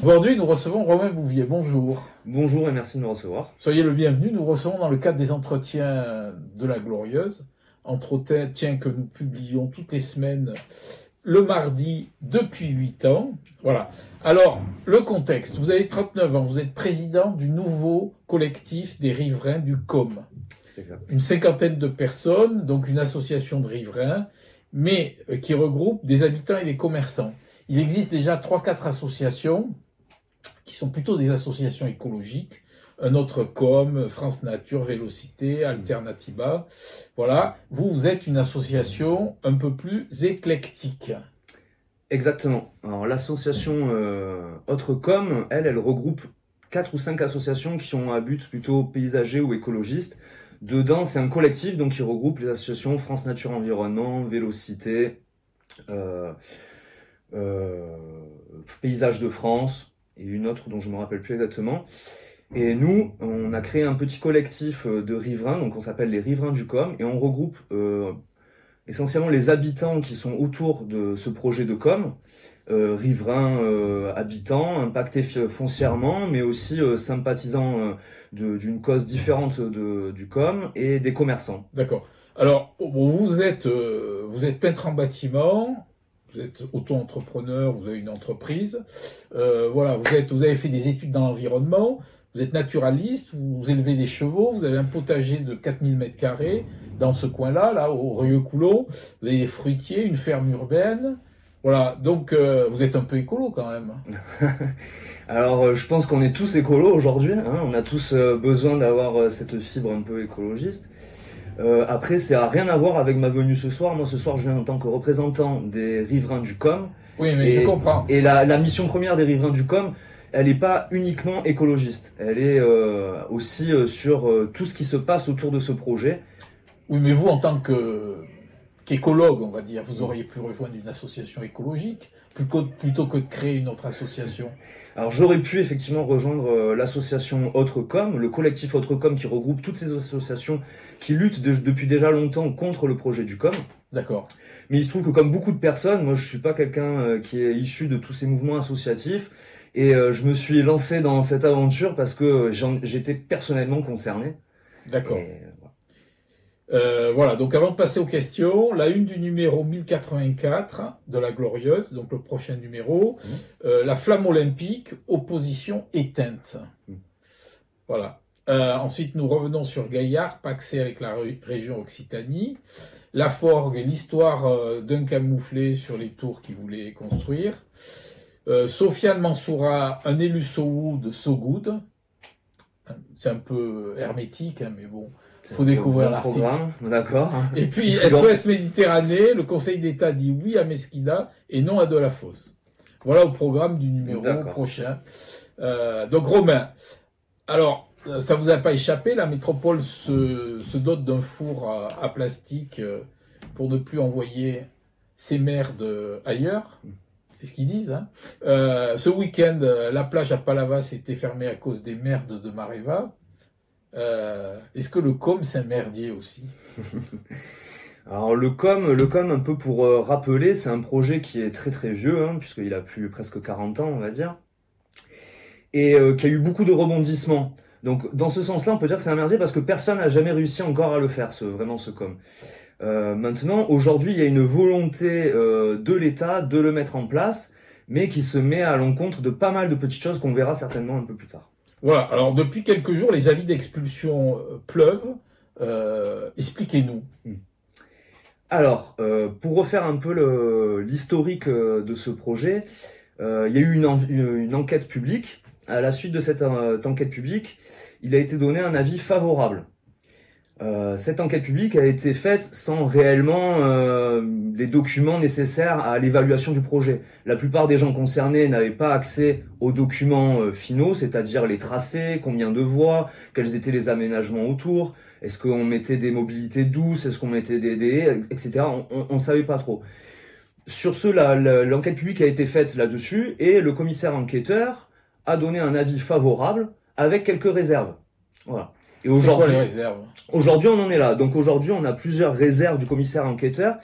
Aujourd'hui, nous recevons Romain Bouvier. Bonjour. Bonjour et merci de nous recevoir. Soyez le bienvenu. Nous recevons dans le cadre des entretiens de la Glorieuse, entretiens que nous publions toutes les semaines le mardi depuis 8 ans. Voilà. Alors, le contexte. Vous avez 39 ans. Vous êtes président du nouveau collectif des riverains du COM. C'est exact. Une cinquantaine de personnes, donc une association de riverains, mais qui regroupe des habitants et des commerçants. Il existe déjà 3-4 associations qui sont plutôt des associations écologiques. Un autre COM, France Nature, Vélocité, Alternativa. Voilà. Vous êtes une association un peu plus éclectique. Exactement. Alors l'association Autre-Com, elle regroupe 4 ou 5 associations qui ont un but plutôt paysager ou écologiste. Dedans, c'est un collectif donc qui regroupe les associations France Nature Environnement, Vélocité, Paysages de France et une autre dont je me rappelle plus exactement. Et nous, on a créé un petit collectif de riverains, donc on s'appelle les riverains du COM, et on regroupe essentiellement les habitants qui sont autour de ce projet de COM, riverains habitants, impactés foncièrement, mais aussi sympathisants d'une cause différente du COM, et des commerçants. D'accord. Alors, bon, vous êtes peintre en bâtiment, vous êtes auto-entrepreneur, vous avez une entreprise, voilà, vous avez fait des études dans l'environnement, vous êtes naturaliste, vous élevez des chevaux, vous avez un potager de 4000 m² dans ce coin-là, là, au Rieux-Coulon, vous avez des fruitiers, une ferme urbaine, voilà, donc vous êtes un peu écolo quand même. Alors, je pense qu'on est tous écolos aujourd'hui, hein, on a tous besoin d'avoir cette fibre un peu écologiste. Après, ça n'a rien à voir avec ma venue ce soir. Moi, ce soir, je viens en tant que représentant des riverains du COM. Oui, mais je comprends. Et la mission première des riverains du COM, elle n'est pas uniquement écologiste. Elle est aussi sur tout ce qui se passe autour de ce projet. Oui, mais vous, en tant qu'écologue, on va dire, vous auriez pu rejoindre une association écologique plutôt que de créer une autre association. Alors j'aurais pu effectivement rejoindre l'association Autre-Com, le collectif Autre-Com qui regroupe toutes ces associations qui luttent depuis déjà longtemps contre le projet du COM. D'accord. Mais il se trouve que comme beaucoup de personnes, moi je suis pas quelqu'un qui est issu de tous ces mouvements associatifs et je me suis lancé dans cette aventure parce que j'étais personnellement concerné. D'accord. Et, voilà, donc avant de passer aux questions, la une du numéro 1084 de la Glorieuse, donc le prochain numéro, la flamme olympique, opposition éteinte. Voilà. Ensuite, nous revenons sur Gaillard, pacsé avec la région Occitanie, la Forgue, l'histoire d'un camouflé sur les tours qu'il voulait construire, Sofiane Mansoura, un élu Sowood de Sogoud, c'est un peu hermétique, hein, mais bon. Il faut découvrir l'article. D'accord. Et puis SOS Méditerranée, le Conseil d'État dit oui à Mesquida et non à Delafosse. Voilà au programme du numéro prochain. Donc Romain, alors ça vous a pas échappé, la métropole se dote d'un four à plastique pour ne plus envoyer ses merdes ailleurs. C'est ce qu'ils disent. Hein. Ce week-end, la plage à Palavas était fermée à cause des merdes de Mareva. Est-ce que le COM c'est un merdier aussi? Alors le COM, un peu pour rappeler, c'est un projet qui est très très vieux, hein, puisqu'il a plus presque 40 ans on va dire, et qui a eu beaucoup de rebondissements. Donc dans ce sens-là on peut dire que c'est un merdier parce que personne n'a jamais réussi encore à le faire, vraiment ce COM. Maintenant, aujourd'hui il y a une volonté de l'État de le mettre en place, mais qui se met à l'encontre de pas mal de petites choses qu'on verra certainement un peu plus tard. Voilà, alors depuis quelques jours, les avis d'expulsion pleuvent. Expliquez-nous. Alors, pour refaire un peu l'historique de ce projet, il y a eu une enquête publique. À la suite de cette enquête publique, il a été donné un avis favorable. Cette enquête publique a été faite sans réellement les documents nécessaires à l'évaluation du projet. La plupart des gens concernés n'avaient pas accès aux documents finaux, c'est-à-dire les tracés, combien de voies, quels étaient les aménagements autour, est-ce qu'on mettait des mobilités douces, est-ce qu'on mettait des haies, etc. On ne savait pas trop. Sur ce, l'enquête publique a été faite là-dessus et le commissaire enquêteur a donné un avis favorable avec quelques réserves. Voilà. Et aujourd'hui, les réserves? Aujourd'hui, on en est là. Donc aujourd'hui, on a plusieurs réserves du commissaire enquêteur,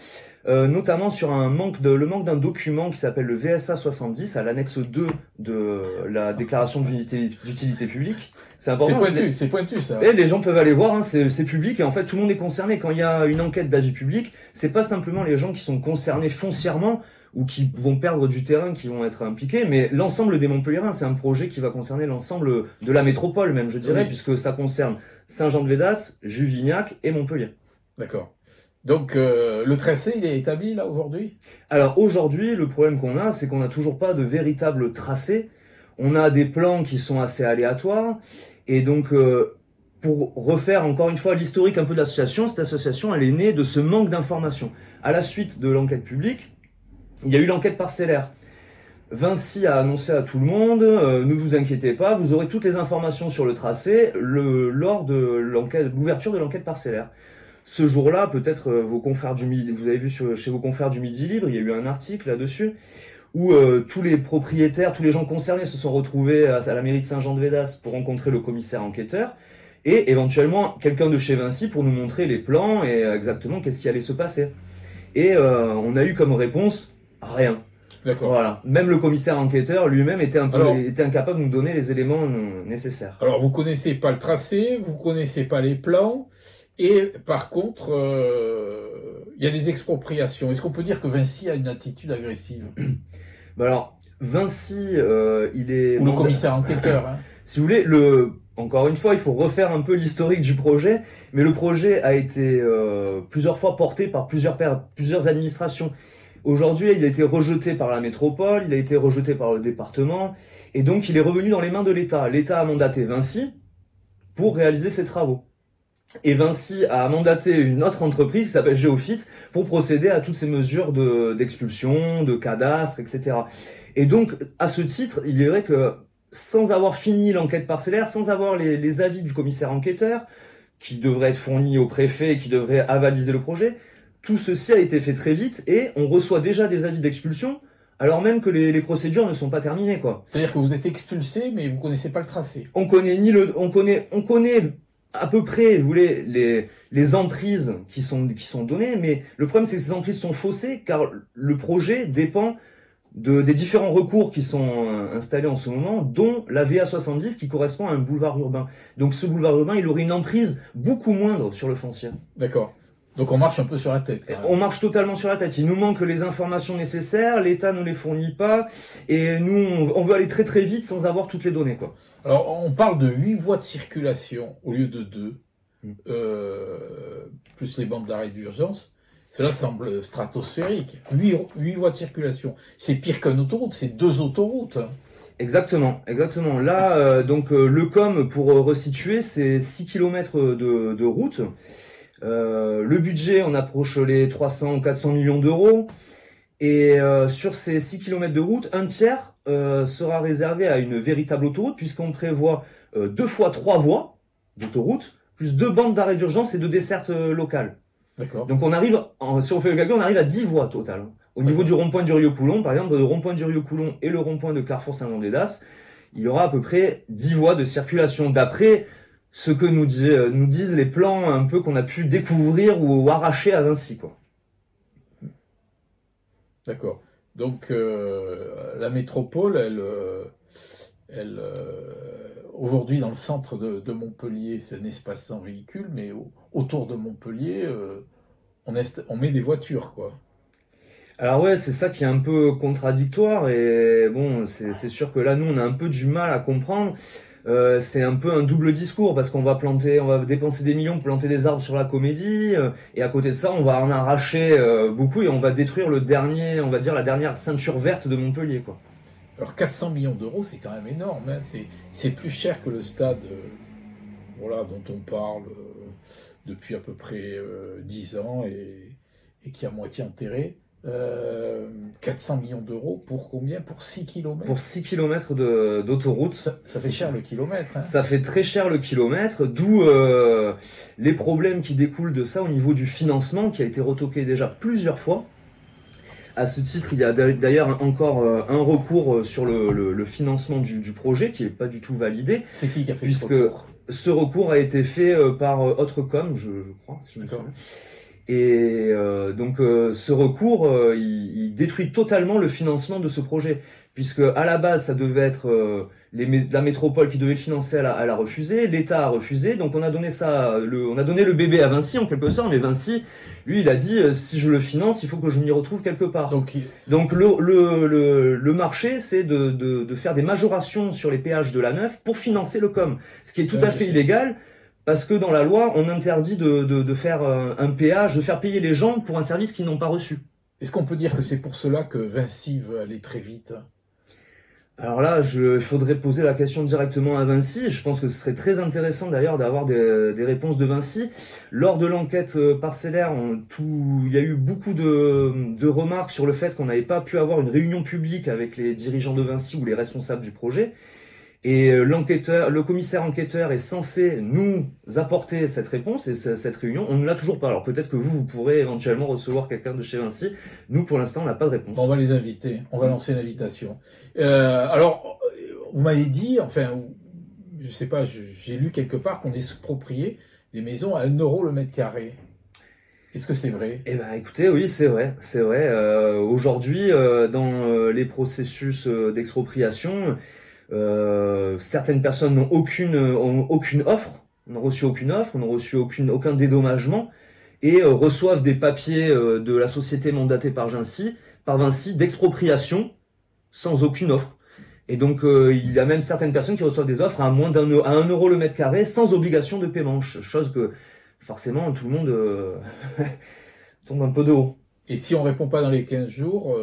notamment sur le manque d'un document qui s'appelle le VSA 70 à l'annexe 2 de la déclaration d'utilité publique. C'est important. C'est pointu ça. Et les gens peuvent aller voir, hein, c'est public et en fait tout le monde est concerné. Quand il y a une enquête d'avis public, c'est pas simplement les gens qui sont concernés foncièrement ou qui vont perdre du terrain qui vont être impliqués, mais l'ensemble des Montpelliérains. C'est un projet qui va concerner l'ensemble de la métropole même, je dirais, puisque ça concerne Saint-Jean-de-Védas, Juvignac et Montpellier. D'accord. Donc le tracé, il est établi là aujourd'hui? Alors aujourd'hui, le problème qu'on a, c'est qu'on n'a toujours pas de véritable tracé. On a des plans qui sont assez aléatoires. Et donc, pour refaire encore une fois l'historique un peu de l'association, cette association, elle est née de ce manque d'informations. À la suite de l'enquête publique, il y a eu l'enquête parcellaire. Vinci a annoncé à tout le monde, ne vous inquiétez pas, vous aurez toutes les informations sur le tracé lors de l'ouverture de l'enquête parcellaire. Ce jour-là, peut-être vos confrères du Midi, vous avez vu chez vos confrères du Midi Libre, il y a eu un article là-dessus, où tous les propriétaires, tous les gens concernés se sont retrouvés à la mairie de Saint-Jean-de-Védas pour rencontrer le commissaire enquêteur, et éventuellement quelqu'un de chez Vinci pour nous montrer les plans et exactement qu'est-ce qui allait se passer. Et on a eu comme réponse, rien. D'accord. Voilà. Même le commissaire enquêteur lui-même était incapable de nous donner les éléments nécessaires. Alors vous connaissez pas le tracé, vous connaissez pas les plans, et par contre, il y a des expropriations. Est-ce qu'on peut dire que Vinci a une attitude agressive? Ben alors, Vinci, il est... Ou le commissaire enquêteur, hein. Si vous voulez, encore une fois, il faut refaire un peu l'historique du projet, mais le projet a été plusieurs fois porté par plusieurs administrations. Aujourd'hui, il a été rejeté par la métropole, il a été rejeté par le département, et donc il est revenu dans les mains de l'État. L'État a mandaté Vinci pour réaliser ses travaux. Et Vinci a mandaté une autre entreprise qui s'appelle Géophite pour procéder à toutes ces mesures d'expulsion, de cadastre, etc. Et donc, à ce titre, il est vrai que sans avoir fini l'enquête parcellaire, sans avoir les avis du commissaire enquêteur, qui devraient être fournis au préfet et qui devraient avaliser le projet, tout ceci a été fait très vite et on reçoit déjà des avis d'expulsion alors même que les procédures ne sont pas terminées, quoi. C'est-à-dire que vous êtes expulsé mais vous connaissez pas le tracé. On connaît à peu près, vous voulez, les emprises qui sont données, mais le problème c'est que ces emprises sont faussées car le projet dépend des différents recours qui sont installés en ce moment, dont la VA 70 qui correspond à un boulevard urbain. Donc ce boulevard urbain, il aurait une emprise beaucoup moindre sur le foncier. D'accord. Donc on marche un peu sur la tête. Quand même. On marche totalement sur la tête. Il nous manque les informations nécessaires, l'État ne les fournit pas, et nous on veut aller très très vite sans avoir toutes les données, quoi. Alors on parle de 8 voies de circulation au lieu de 2, plus les bandes d'arrêt d'urgence. Cela semble stratosphérique. 8 voies de circulation. C'est pire qu'une autoroute, c'est 2 autoroutes. Exactement. Là, le COM, pour resituer, c'est 6 km de route. Le budget, on approche les 300 ou 400 millions d'euros. Et sur ces 6 km de route, un tiers sera réservé à une véritable autoroute, puisqu'on prévoit 2 fois 3 voies d'autoroute, plus 2 bandes d'arrêt d'urgence et de desserte locale. D'accord. Donc on arrive, si on fait le calcul, on arrive à 10 voies totales. Au niveau du rond-point du Rieux-Coulon, par exemple, le rond-point du Rieux-Coulon et le rond-point de Carrefour Saint-Jean-de-Védas, il y aura à peu près 10 voies de circulation, d'après ce que nous disent les plans un peu qu'on a pu découvrir ou arracher à Vinci, quoi. D'accord. Donc la métropole, elle aujourd'hui dans le centre de Montpellier, c'est un espace sans véhicule, mais autour de Montpellier, on met des voitures, quoi. Alors ouais, c'est ça qui est un peu contradictoire et bon, c'est sûr que là, nous, on a un peu du mal à comprendre. C'est un peu un double discours parce qu'on va dépenser des millions pour planter des arbres sur la Comédie et à côté de ça, on va en arracher beaucoup et on va détruire la dernière ceinture verte de Montpellier, quoi. Alors 400 millions d'euros, c'est quand même énorme, hein. C'est plus cher que le stade dont on parle depuis à peu près 10 ans et qui est à moitié enterré. 400 millions d'euros pour combien? Pour 6 km? Pour 6 km d'autoroute. Ça fait cher le kilomètre, hein. Ça fait très cher le kilomètre, d'où les problèmes qui découlent de ça au niveau du financement qui a été retoqué déjà plusieurs fois. À ce titre, il y a d'ailleurs encore un recours sur le financement du projet qui est pas du tout validé. C'est qui a fait puisque ce recours? ce recours a été fait par Autrecom, je crois, si je me souviens. Et donc ce recours, il détruit totalement le financement de ce projet, puisque à la base ça devait être la métropole qui devait le financer, elle a refusé, l'État a refusé, donc on a donné on a donné le bébé à Vinci en quelque sorte, mais Vinci, lui, il a dit si je le finance, il faut que je m'y retrouve quelque part. Donc le marché, c'est de faire des majorations sur les péages de l'A9 pour financer le COM, ce qui est tout à fait illégal. Parce que dans la loi, on interdit de faire un péage, de faire payer les gens pour un service qu'ils n'ont pas reçu. Est-ce qu'on peut dire que c'est pour cela que Vinci veut aller très vite? Alors là, il faudrait poser la question directement à Vinci. Je pense que ce serait très intéressant d'ailleurs d'avoir des réponses de Vinci. Lors de l'enquête parcellaire, il y a eu beaucoup de remarques sur le fait qu'on n'avait pas pu avoir une réunion publique avec les dirigeants de Vinci ou les responsables du projet. Et le commissaire enquêteur est censé nous apporter cette réponse et cette réunion. On ne l'a toujours pas. Alors peut-être que vous pourrez éventuellement recevoir quelqu'un de chez Vinci. Nous, pour l'instant, on n'a pas de réponse. On va les inviter. On va lancer l'invitation. Alors, vous m'avez dit, enfin, je sais pas, j'ai lu quelque part qu'on expropriait des maisons à 1 euro le mètre carré. Est-ce que c'est vrai? Eh ben, écoutez, oui, c'est vrai, c'est vrai. Aujourd'hui, dans les processus d'expropriation, certaines personnes n'ont aucune offre, n'ont reçu aucune offre, n'ont reçu aucun dédommagement et reçoivent des papiers de la société mandatée par Vinci d'expropriation sans aucune offre. Et donc il y a même certaines personnes qui reçoivent des offres à 1 euro le mètre carré sans obligation de paiement, chose que forcément tout le monde tombe un peu de haut. Et si on répond pas dans les 15 jours,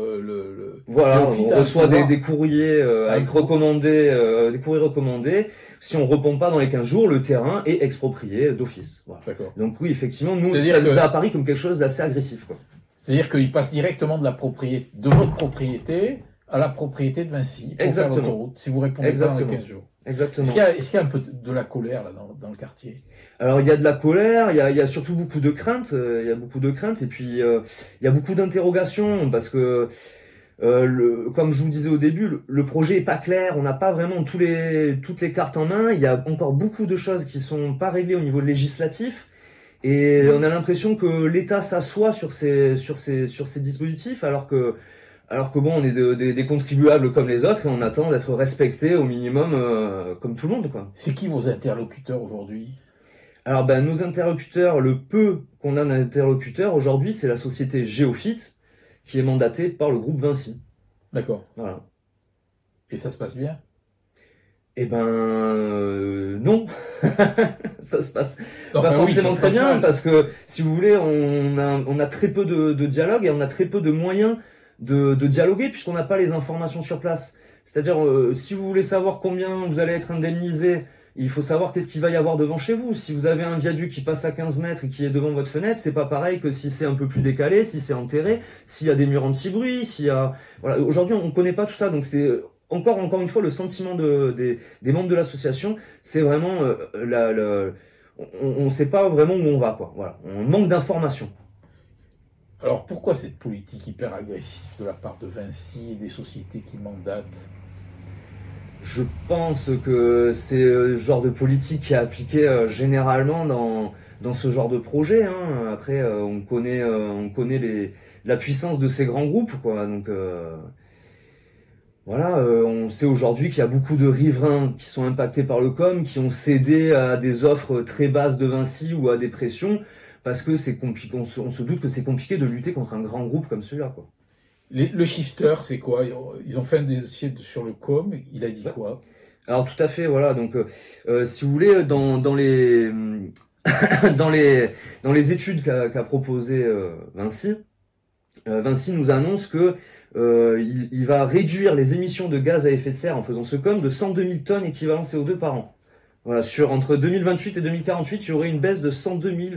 voilà, on reçoit des courriers avec des courriers recommandés. Si on répond pas dans les 15 jours, le terrain est exproprié d'office. Voilà. D'accord. Donc oui, effectivement, nous a apparu comme quelque chose d'assez agressif, quoi. C'est-à-dire qu'il passe directement de votre propriété à la propriété de Vinci pour faire l'autoroute, si vous répondez pas dans les 15 jours. Exactement. Est-ce qu'il y a un peu de la colère là dans le quartier? Alors il y a de la colère, il y a surtout beaucoup de craintes, et puis il y a beaucoup d'interrogations parce que comme je vous disais au début, le projet est pas clair, on n'a pas vraiment toutes les cartes en main, il y a encore beaucoup de choses qui sont pas réglées au niveau législatif et on a l'impression que l'État s'assoit sur ces dispositifs alors que bon, on est des contribuables comme les autres et on attend d'être respectés au minimum comme tout le monde, quoi. C'est qui vos interlocuteurs aujourd'hui? Alors nos interlocuteurs, le peu qu'on a d'interlocuteurs aujourd'hui, c'est la société Géophite qui est mandatée par le groupe Vinci. D'accord. Voilà. Et ça se passe bien? Eh ben non, ça se passe pas forcément très bien parce que si vous voulez, on a très peu de dialogue et on a très peu de moyens de dialoguer puisqu'on n'a pas les informations sur place. C'est-à-dire si vous voulez savoir combien vous allez être indemnisé, il faut savoir qu'est-ce qu'il va y avoir devant chez vous. Si vous avez un viaduc qui passe à 15 mètres et qui est devant votre fenêtre, c'est pas pareil que si c'est un peu plus décalé, si c'est enterré, s'il y a des murs anti-bruit, voilà. Aujourd'hui, on connaît pas tout ça, donc c'est encore une fois le sentiment des membres de l'association, c'est vraiment on sait pas vraiment où on va, quoi. Voilà, on manque d'informations. Alors pourquoi cette politique hyper agressive de la part de Vinci et des sociétés qui mandatent? Je pense que c'est le genre de politique qui est appliquée généralement dans ce genre de projet, hein. Après, on connaît la puissance de ces grands groupes, quoi. Donc voilà, on sait aujourd'hui qu'il y a beaucoup de riverains qui sont impactés par le COM, qui ont cédé à des offres très basses de Vinci ou à des pressions, parce que c'est compliqué. On se doute que c'est compliqué de lutter contre un grand groupe comme celui-là, quoi. Le shifter, c'est quoi? Ils ont fait un dossier sur le COM, il a dit quoi? Alors tout à fait, voilà. Donc, si vous voulez, dans les dans les études qu'a proposé Vinci, Vinci nous annonce que il va réduire les émissions de gaz à effet de serre en faisant ce COM de 102 000 tonnes équivalent CO2 par an. Voilà, entre 2028 et 2048, il y aurait une baisse de 102 000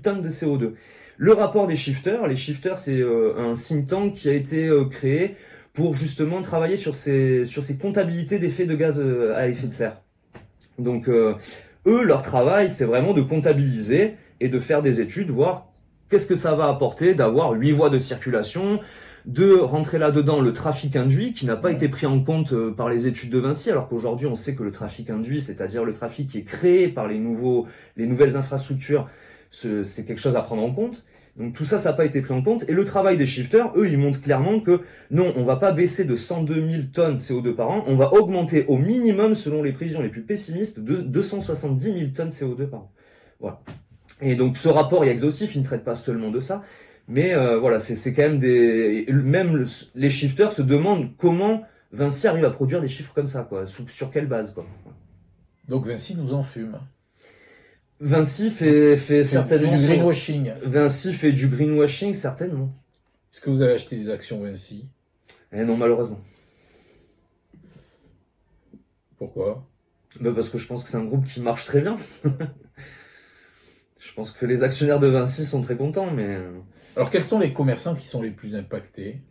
tonnes de CO2. Le rapport des shifters, les shifters, c'est un think tank qui a été créé pour justement travailler sur ces comptabilités d'effets de gaz à effet de serre. Donc eux, leur travail, c'est vraiment de comptabiliser et de faire des études, voir qu'est-ce que ça va apporter d'avoir 8 voies de circulation, de rentrer là-dedans le trafic induit qui n'a pas été pris en compte par les études de Vinci, alors qu'aujourd'hui on sait que le trafic induit, c'est-à-dire le trafic qui est créé par les nouvelles infrastructures, c'est quelque chose à prendre en compte. Donc tout ça, ça n'a pas été pris en compte. Et le travail des shifters, eux, ils montrent clairement que non, on va pas baisser de 102 000 tonnes CO2 par an, on va augmenter au minimum, selon les prévisions les plus pessimistes, de 270 000 tonnes CO2 par an. Voilà. Et donc ce rapport est exhaustif, il ne traite pas seulement de ça, mais voilà, c'est quand même même les shifters se demandent comment Vinci arrive à produire des chiffres comme ça, quoi, sur quelle base, quoi. Donc Vinci nous en fume. Vinci fait certainement du greenwashing. Vinci fait du greenwashing, certainement. Est-ce que vous avez acheté des actions Vinci? Eh non, malheureusement. Pourquoi? Ben parce que je pense que c'est un groupe qui marche très bien. Je pense que les actionnaires de Vinci sont très contents, mais... Alors quels sont les commerçants qui sont les plus impactés?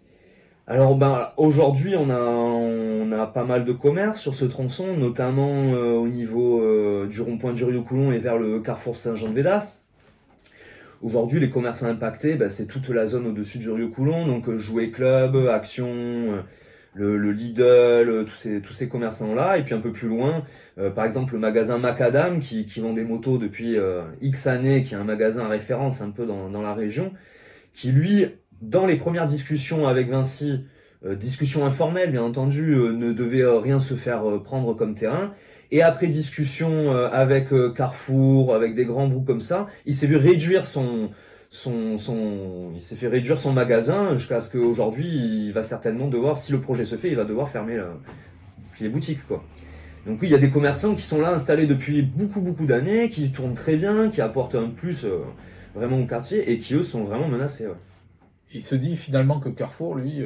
Alors aujourd'hui on a pas mal de commerces sur ce tronçon, notamment au niveau du rond-point du Rio-Coulon et vers le carrefour Saint-Jean-de-Védas. Aujourd'hui les commerçants impactés, c'est toute la zone au-dessus du Rio-Coulon, donc Jouet Club, Action, le Lidl, tous ces commerçants-là, et puis un peu plus loin, par exemple le magasin Macadam qui vend des motos depuis X années, qui est un magasin à référence un peu dans la région, qui lui, dans les premières discussions avec Vinci, discussions informelles bien entendu, ne devait rien se faire prendre comme terrain. Et après discussion avec Carrefour, avec des grands groupes comme ça, il s'est vu réduire il s'est fait réduire son magasin jusqu'à ce qu'aujourd'hui, il va certainement devoir, si le projet se fait, il va devoir fermer les boutiques, quoi. Donc oui, il y a des commerçants qui sont là installés depuis beaucoup d'années, qui tournent très bien, qui apportent un plus vraiment au quartier et qui eux sont vraiment menacés. Ouais. Il se dit finalement que Carrefour, lui,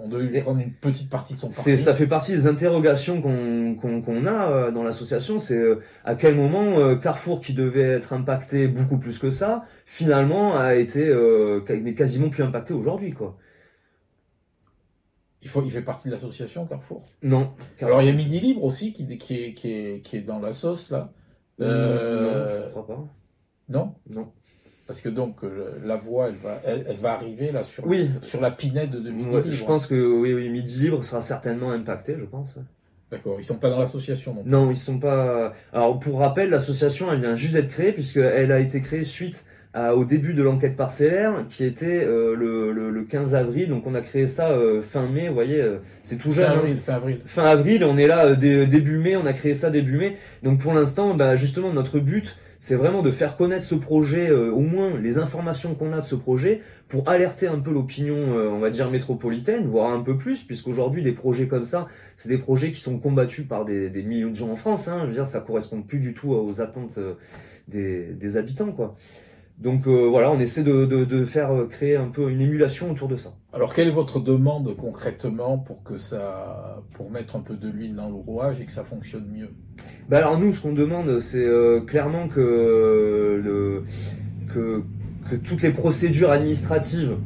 on doit lui prendre une petite partie de son parti. Ça fait partie des interrogations qu'on a dans l'association, c'est à quel moment Carrefour, qui devait être impacté beaucoup plus que ça, finalement n'est quasiment plus impacté aujourd'hui, quoi. Il fait partie de l'association Carrefour? Non. Alors il y a Midi Libre aussi qui est dans la sauce là. Non, je crois pas. Non? Non. Parce que donc la voie, elle va arriver là sur la pinède de Midi Libre. Je pense que oui, Midi Libre sera certainement impacté, je pense. D'accord, ils sont pas dans l'association non? Non, ils sont pas. Alors pour rappel, l'association elle vient juste d'être créée puisqu'elle a été créée suite au début de l'enquête parcellaire qui était le 15 avril. Donc on a créé ça fin mai, vous voyez, c'est tout jeune. Fin avril, on est là début mai, on a créé ça début mai. Donc pour l'instant, justement notre but, c'est vraiment de faire connaître ce projet, au moins les informations qu'on a de ce projet, pour alerter un peu l'opinion, on va dire métropolitaine, voire un peu plus, puisqu'aujourd'hui des projets comme ça, c'est des projets qui sont combattus par des millions de gens en France. Je veux dire, ça correspond plus du tout aux attentes des habitants, quoi. Donc voilà, on essaie de faire créer un peu une émulation autour de ça. Alors quelle est votre demande concrètement pour mettre un peu de l'huile dans le rouage et que ça fonctionne mieux? Alors nous, ce qu'on demande, c'est clairement que toutes les procédures administratives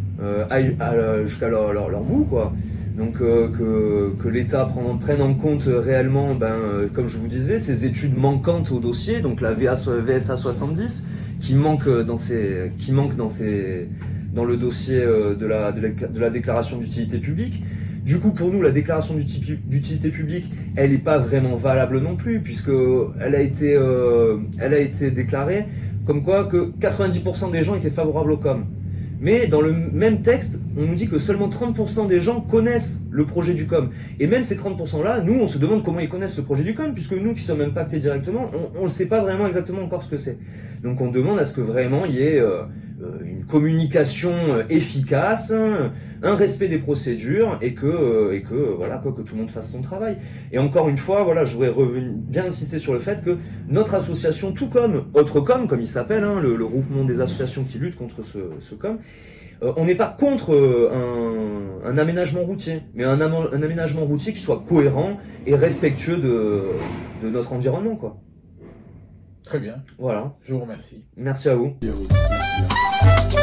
aillent jusqu'à leur bout, quoi. Donc que l'État prenne en compte réellement, comme je vous disais, ces études manquantes au dossier, donc la VSA 70, qui manque dans le dossier de la déclaration d'utilité publique. Du coup, pour nous, la déclaration d'utilité publique, elle n'est pas vraiment valable non plus, puisque elle a été déclarée comme quoi que 90% des gens étaient favorables au COM. Mais dans le même texte, on nous dit que seulement 30% des gens connaissent le projet du COM. Et même ces 30%-là, nous, on se demande comment ils connaissent le projet du COM, puisque nous qui sommes impactés directement, on ne sait pas vraiment exactement encore ce que c'est. Donc on demande à ce que vraiment il y ait une communication efficace, un respect des procédures et que tout le monde fasse son travail. Et encore une fois, voilà, je voudrais bien insister sur le fait que notre association, tout comme AutreCom, comme il s'appelle, le groupement des associations qui luttent contre ce COM, on n'est pas contre un aménagement routier, mais un aménagement routier qui soit cohérent et respectueux de notre environnement, quoi. Très bien. Voilà. Je vous remercie. Merci à vous. Merci.